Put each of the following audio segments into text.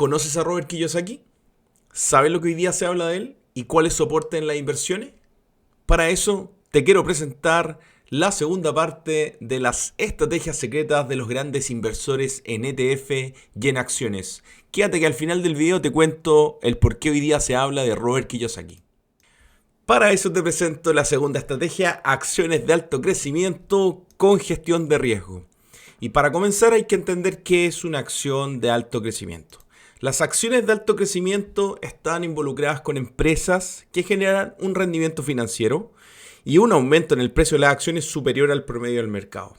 ¿Conoces a Robert Kiyosaki? ¿Sabes lo que hoy día se habla de él y cuál es su aporte en las inversiones? Para eso te quiero presentar la segunda parte de las estrategias secretas de los grandes inversores en ETF y en acciones. Quédate que al final del video te cuento el por qué hoy día se habla de Robert Kiyosaki. Para eso te presento la segunda estrategia, acciones de alto crecimiento con gestión de riesgo. Y para comenzar hay que entender qué es una acción de alto crecimiento. Las acciones de alto crecimiento están involucradas con empresas que generan un rendimiento financiero y un aumento en el precio de las acciones superior al promedio del mercado.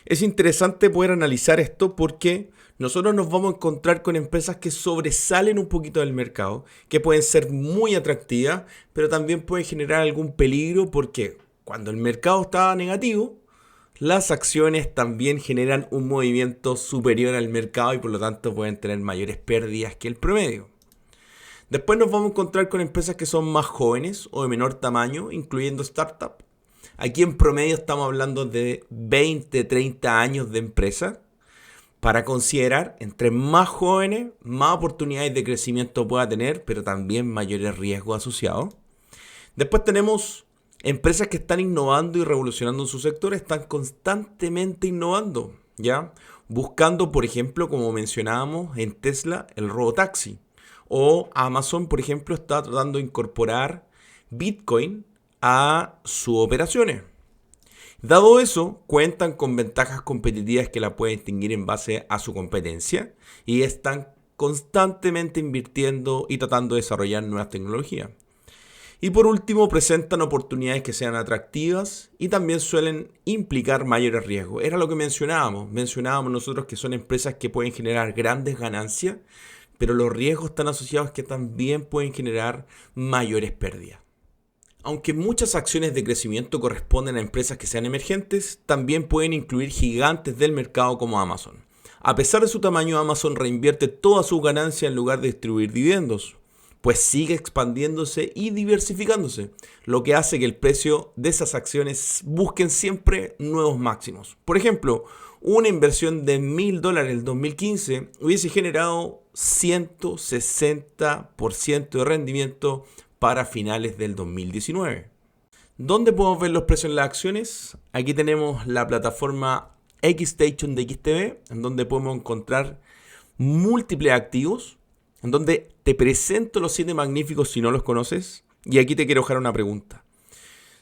Es interesante poder analizar esto porque nosotros nos vamos a encontrar con empresas que sobresalen un poquito del mercado, que pueden ser muy atractivas, pero también pueden generar algún peligro porque cuando el mercado está negativo, las acciones también generan un movimiento superior al mercado y por lo tanto pueden tener mayores pérdidas que el promedio. Después nos vamos a encontrar con empresas que son más jóvenes o de menor tamaño, incluyendo startups. Aquí en promedio estamos hablando de 20, 30 años de empresa. Para considerar, entre más jóvenes, más oportunidades de crecimiento pueda tener, pero también mayores riesgos asociados. Después tenemos empresas que están innovando y revolucionando en su sector, están constantemente innovando, ¿ya? Buscando, por ejemplo, como mencionábamos en Tesla, el robotaxi. O Amazon, por ejemplo, está tratando de incorporar Bitcoin a sus operaciones. Dado eso, cuentan con ventajas competitivas que la pueden distinguir en base a su competencia y están constantemente invirtiendo y tratando de desarrollar nuevas tecnologías. Y por último, presentan oportunidades que sean atractivas y también suelen implicar mayores riesgos. Era lo que mencionábamos. Mencionábamos nosotros que son empresas que pueden generar grandes ganancias, pero los riesgos están asociados que también pueden generar mayores pérdidas. Aunque muchas acciones de crecimiento corresponden a empresas que sean emergentes, también pueden incluir gigantes del mercado como Amazon. A pesar de su tamaño, Amazon reinvierte toda su ganancia en lugar de distribuir dividendos, pues sigue expandiéndose y diversificándose, lo que hace que el precio de esas acciones busquen siempre nuevos máximos. Por ejemplo, una inversión de $1,000 en 2015 hubiese generado 160% de rendimiento para finales del 2019. ¿Dónde podemos ver los precios en las acciones? Aquí tenemos la plataforma Xstation de XTB, en donde podemos encontrar múltiples activos, en donde te presento los 7 magníficos si no los conoces. Y aquí te quiero dejar una pregunta.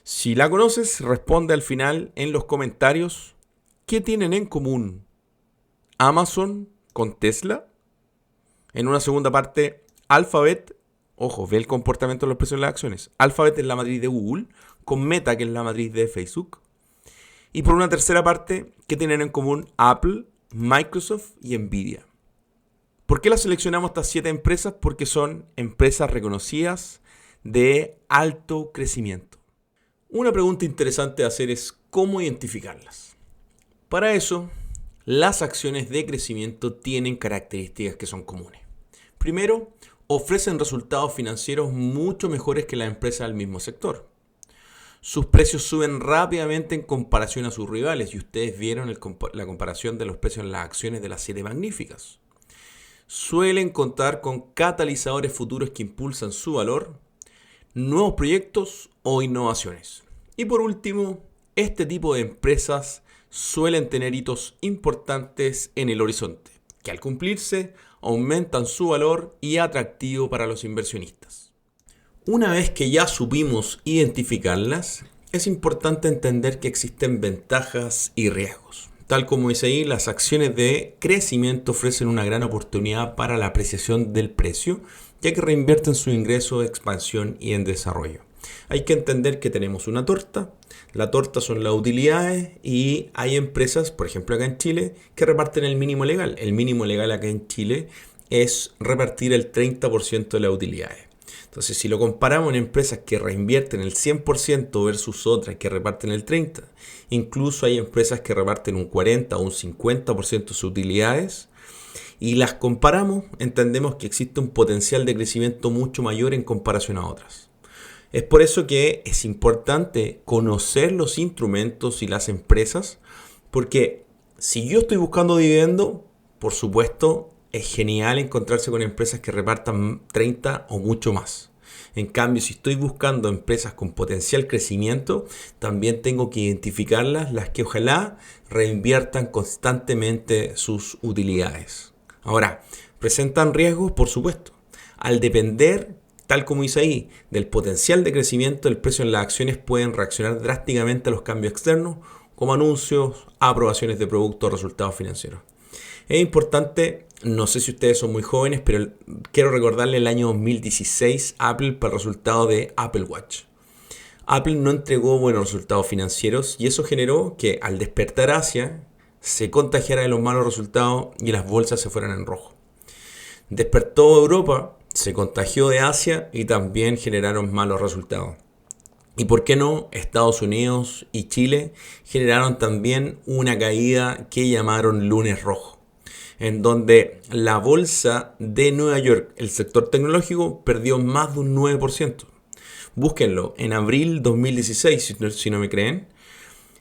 Si la conoces, responde al final en los comentarios qué tienen en común Amazon con Tesla. En una segunda parte, Alphabet. Ojo, ve el comportamiento de los precios de las acciones. Alphabet es la matriz de Google, con Meta, que es la matriz de Facebook. Y por una tercera parte, ¿qué tienen en común Apple, Microsoft y Nvidia? ¿Por qué las seleccionamos estas 7 empresas? Porque son empresas reconocidas de alto crecimiento. Una pregunta interesante de hacer es ¿cómo identificarlas? Para eso, las acciones de crecimiento tienen características que son comunes. Primero, ofrecen resultados financieros mucho mejores que las empresas del mismo sector. Sus precios suben rápidamente en comparación a sus rivales y ustedes vieron la comparación de los precios en las acciones de las 7 magníficas. Suelen contar con catalizadores futuros que impulsan su valor, nuevos proyectos o innovaciones. Y por último, este tipo de empresas suelen tener hitos importantes en el horizonte, que al cumplirse aumentan su valor y atractivo para los inversionistas. Una vez que ya supimos identificarlas, es importante entender que existen ventajas y riesgos. Tal como dice ahí, las acciones de crecimiento ofrecen una gran oportunidad para la apreciación del precio, ya que reinvierten su ingreso, expansión y en desarrollo. Hay que entender que tenemos una torta. La torta son las utilidades y hay empresas, por ejemplo acá en Chile, que reparten el mínimo legal. El mínimo legal acá en Chile es repartir el 30% de las utilidades. Entonces, si lo comparamos en empresas que reinvierten el 100% versus otras que reparten el 30%, incluso hay empresas que reparten un 40 o un 50% de sus utilidades, y las comparamos, entendemos que existe un potencial de crecimiento mucho mayor en comparación a otras. Es por eso que es importante conocer los instrumentos y las empresas, porque si yo estoy buscando dividendo, por supuesto, es genial encontrarse con empresas que repartan 30 o mucho más. En cambio, si estoy buscando empresas con potencial crecimiento, también tengo que identificarlas, las que ojalá reinviertan constantemente sus utilidades. Ahora, ¿presentan riesgos? Por supuesto. Al depender, tal como dice ahí, del potencial de crecimiento, el precio en las acciones pueden reaccionar drásticamente a los cambios externos, como anuncios, aprobaciones de productos o resultados financieros. Es importante, no sé si ustedes son muy jóvenes, pero quiero recordarle el año 2016 Apple para el resultado de Apple Watch. Apple no entregó buenos resultados financieros y eso generó que al despertar Asia se contagiara de los malos resultados y las bolsas se fueran en rojo. Despertó Europa, se contagió de Asia y también generaron malos resultados. Y por qué no, Estados Unidos y Chile generaron también una caída que llamaron lunes rojo, en donde la bolsa de Nueva York, el sector tecnológico, perdió más de un 9%. Búsquenlo, en abril 2016, si no me creen,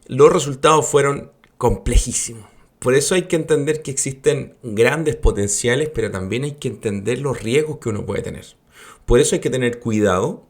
los resultados fueron complejísimos. Por eso hay que entender que existen grandes potenciales, pero también hay que entender los riesgos que uno puede tener. Por eso hay que tener cuidado.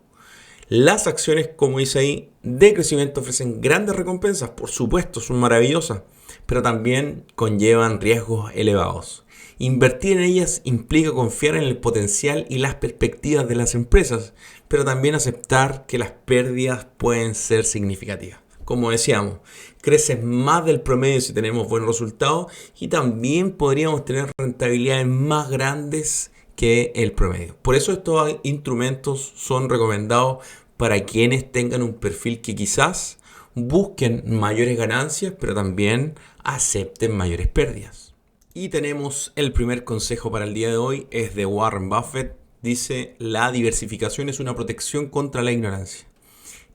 Las acciones, como dice ahí, de crecimiento ofrecen grandes recompensas, por supuesto, son maravillosas, pero también conllevan riesgos elevados. Invertir en ellas implica confiar en el potencial y las perspectivas de las empresas, pero también aceptar que las pérdidas pueden ser significativas. Como decíamos, creces más del promedio si tenemos buenos resultados y también podríamos tener rentabilidades más grandes que el promedio. Por eso estos instrumentos son recomendados para quienes tengan un perfil que quizás busquen mayores ganancias, pero también acepten mayores pérdidas. Y tenemos el primer consejo para el día de hoy, es de Warren Buffett. Dice, la diversificación es una protección contra la ignorancia.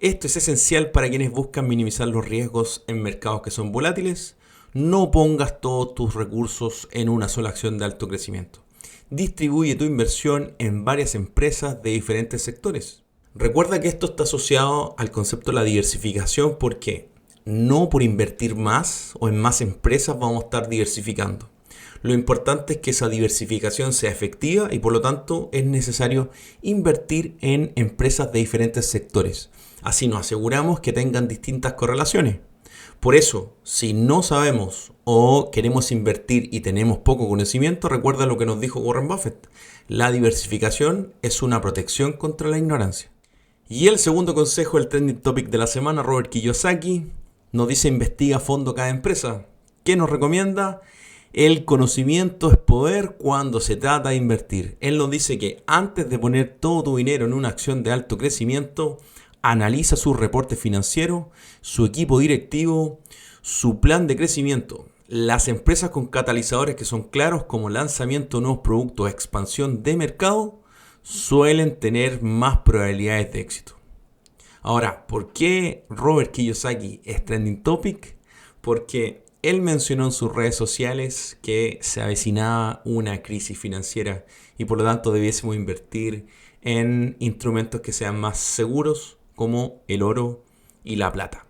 Esto es esencial para quienes buscan minimizar los riesgos en mercados que son volátiles. No pongas todos tus recursos en una sola acción de alto crecimiento. Distribuye tu inversión en varias empresas de diferentes sectores. Recuerda que esto está asociado al concepto de la diversificación porque no por invertir más o en más empresas vamos a estar diversificando. Lo importante es que esa diversificación sea efectiva y por lo tanto es necesario invertir en empresas de diferentes sectores. Así nos aseguramos que tengan distintas correlaciones. Por eso, si no sabemos o queremos invertir y tenemos poco conocimiento, recuerda lo que nos dijo Warren Buffett. La diversificación es una protección contra la ignorancia. Y el segundo consejo, el trending topic de la semana, Robert Kiyosaki, nos dice investiga a fondo cada empresa. ¿Qué nos recomienda? El conocimiento es poder cuando se trata de invertir. Él nos dice que antes de poner todo tu dinero en una acción de alto crecimiento, analiza su reporte financiero, su equipo directivo, su plan de crecimiento. Las empresas con catalizadores que son claros como lanzamiento de nuevos productos, expansión de mercado, suelen tener más probabilidades de éxito. Ahora, ¿por qué Robert Kiyosaki es trending topic? Porque él mencionó en sus redes sociales que se avecinaba una crisis financiera y por lo tanto debiésemos invertir en instrumentos que sean más seguros como el oro y la plata.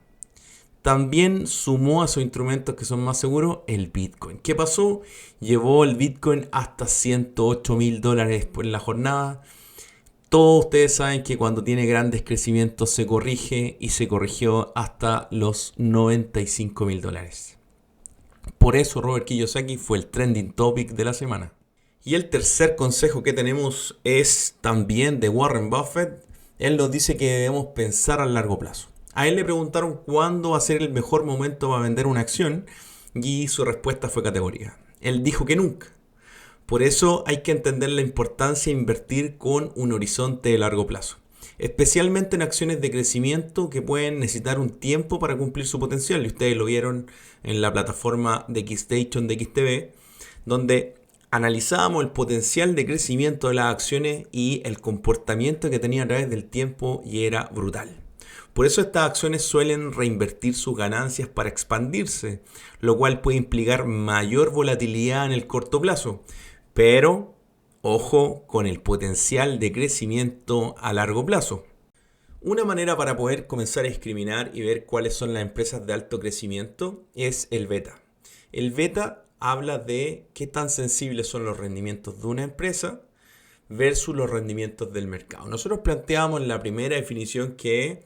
También sumó a sus instrumentos que son más seguros el Bitcoin. ¿Qué pasó? Llevó el Bitcoin hasta $108,000 en la jornada. Todos ustedes saben que cuando tiene grandes crecimientos se corrige y se corrigió hasta los $95,000. Por eso Robert Kiyosaki fue el trending topic de la semana. Y el tercer consejo que tenemos es también de Warren Buffett. Él nos dice que debemos pensar a largo plazo. A él le preguntaron cuándo va a ser el mejor momento para vender una acción y su respuesta fue categórica. Él dijo que nunca. Por eso hay que entender la importancia de invertir con un horizonte de largo plazo, especialmente en acciones de crecimiento que pueden necesitar un tiempo para cumplir su potencial. Y ustedes lo vieron en la plataforma de Xstation de XTB, donde analizábamos el potencial de crecimiento de las acciones y el comportamiento que tenía a través del tiempo y era brutal. Por eso estas acciones suelen reinvertir sus ganancias para expandirse, lo cual puede implicar mayor volatilidad en el corto plazo. Pero, ojo con el potencial de crecimiento a largo plazo. Una manera para poder comenzar a discriminar y ver cuáles son las empresas de alto crecimiento es el beta. El beta habla de qué tan sensibles son los rendimientos de una empresa versus los rendimientos del mercado. Nosotros planteamos en la primera definición que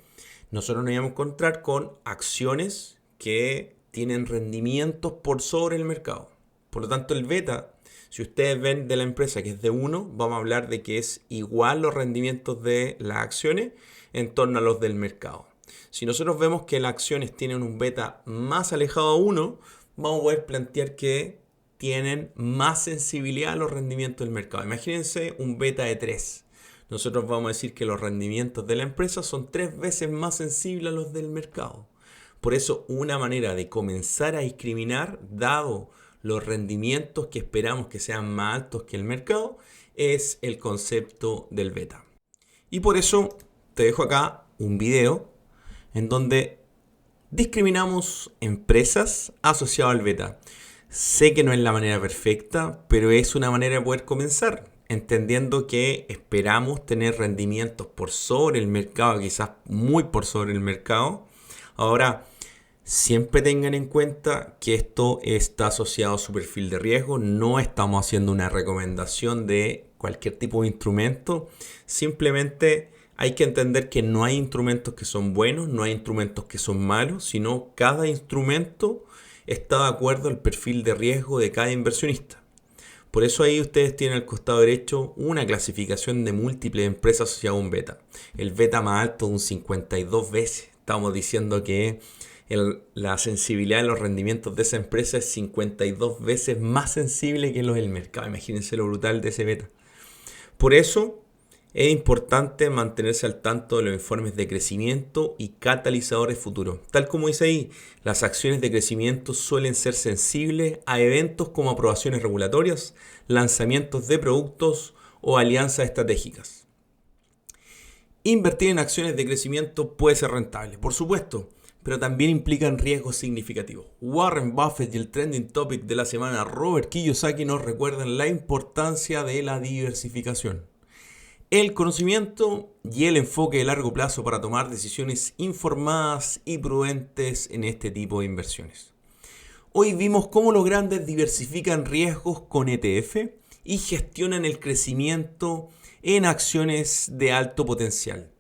nosotros nos íbamos a encontrar con acciones que tienen rendimientos por sobre el mercado. Por lo tanto, el beta, si ustedes ven de la empresa que es de 1, vamos a hablar de que es igual los rendimientos de las acciones en torno a los del mercado. Si nosotros vemos que las acciones tienen un beta más alejado a 1, vamos a poder plantear que tienen más sensibilidad a los rendimientos del mercado. Imagínense un beta de 3. Nosotros vamos a decir que los rendimientos de la empresa son 3 veces más sensibles a los del mercado. Por eso, una manera de comenzar a discriminar, dado los rendimientos que esperamos que sean más altos que el mercado, es el concepto del beta. Y por eso te dejo acá un video en donde discriminamos empresas asociadas al beta. Sé que no es la manera perfecta, pero es una manera de poder comenzar, entendiendo que esperamos tener rendimientos por sobre el mercado, quizás muy por sobre el mercado. Ahora, siempre tengan en cuenta que esto está asociado a su perfil de riesgo. No estamos haciendo una recomendación de cualquier tipo de instrumento. Simplemente hay que entender que no hay instrumentos que son buenos, no hay instrumentos que son malos, sino cada instrumento está de acuerdo al perfil de riesgo de cada inversionista. Por eso ahí ustedes tienen al costado derecho una clasificación de múltiples empresas asociadas a un beta. El beta más alto de un 52 veces. Estamos diciendo que la sensibilidad de los rendimientos de esa empresa es 52 veces más sensible que los del mercado. Imagínense lo brutal de ese beta. Por eso es importante mantenerse al tanto de los informes de crecimiento y catalizadores futuros. Tal como dice ahí, las acciones de crecimiento suelen ser sensibles a eventos como aprobaciones regulatorias, lanzamientos de productos o alianzas estratégicas. Invertir en acciones de crecimiento puede ser rentable, por supuesto, pero también implican riesgos significativos. Warren Buffett y el trending topic de la semana, Robert Kiyosaki, nos recuerdan la importancia de la diversificación, el conocimiento y el enfoque de largo plazo para tomar decisiones informadas y prudentes en este tipo de inversiones. Hoy vimos cómo los grandes diversifican riesgos con ETF y gestionan el crecimiento en acciones de alto potencial.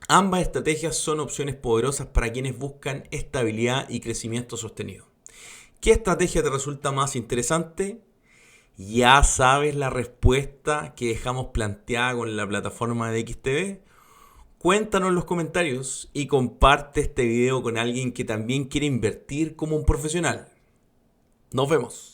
Ambas estrategias son opciones poderosas para quienes buscan estabilidad y crecimiento sostenido. ¿Qué estrategia te resulta más interesante? ¿Ya sabes la respuesta que dejamos planteada con la plataforma de XTB? Cuéntanos en los comentarios y comparte este video con alguien que también quiere invertir como un profesional. Nos vemos.